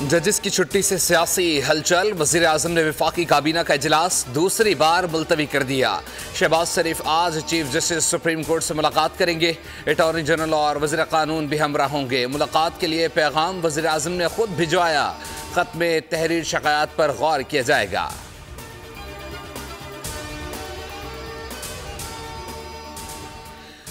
जजिस की छुट्टी से सियासी हलचल। वजीर आजम ने वफाकी काबीना का इजलास दूसरी बार मुलतवी कर दिया। शहबाज शरीफ आज चीफ जस्टिस सुप्रीम कोर्ट से मुलाकात करेंगे। अटॉर्नी जनरल और वजीर कानून भी हमरा होंगे। मुलाकात के लिए पैगाम वजीर आजम ने खुद भिजवाया। खत में तहरीर शिकायत पर गौर किया जाएगा।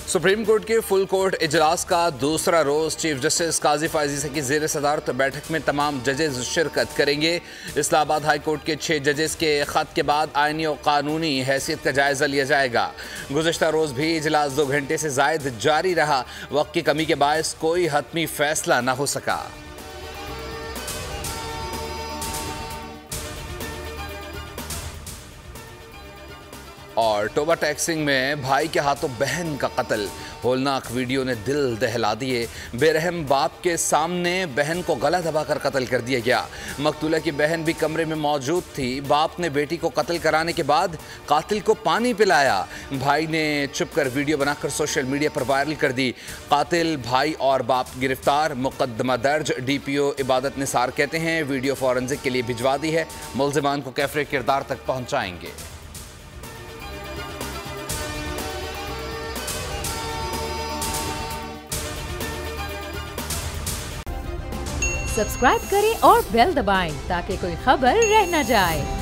सुप्रीम कोर्ट के फुल कोर्ट इजलास का दूसरा रोज चीफ जस्टिस काजी फायजी की ज़ेर सदारत बैठक में तमाम जजेस शिरकत करेंगे। इस्लामाबाद हाई कोर्ट के 6 जजेस के खत के बाद आईनी और कानूनी हैसियत का जायजा लिया जाएगा। गुज़श्ता रोज भी इजलास 2 घंटे से ज़ायद जारी रहा। वक्त की कमी के बायस कोई हतमी फैसला न हो सका। और टोबा टैक्सिंग में भाई के हाथों बहन का कत्ल। होलनाक वीडियो ने दिल दहला दिए। बेरहम बाप के सामने बहन को गला दबाकर कत्ल कर दिया गया। मकतूला की बहन भी कमरे में मौजूद थी। बाप ने बेटी को कत्ल कराने के बाद कातिल को पानी पिलाया। भाई ने छुप कर वीडियो बनाकर सोशल मीडिया पर वायरल कर दी। कातिल, भाई और बाप गिरफ्तार। मुकदमा दर्ज। DPO इबादत निसार कहते हैं वीडियो फॉरेंसिक के लिए भिजवा दी है। मुल्जिमान को कैफरे किरदार तक पहुंचाएंगे। सब्सक्राइब करें और बेल दबाएं ताकि कोई खबर रह न जाए।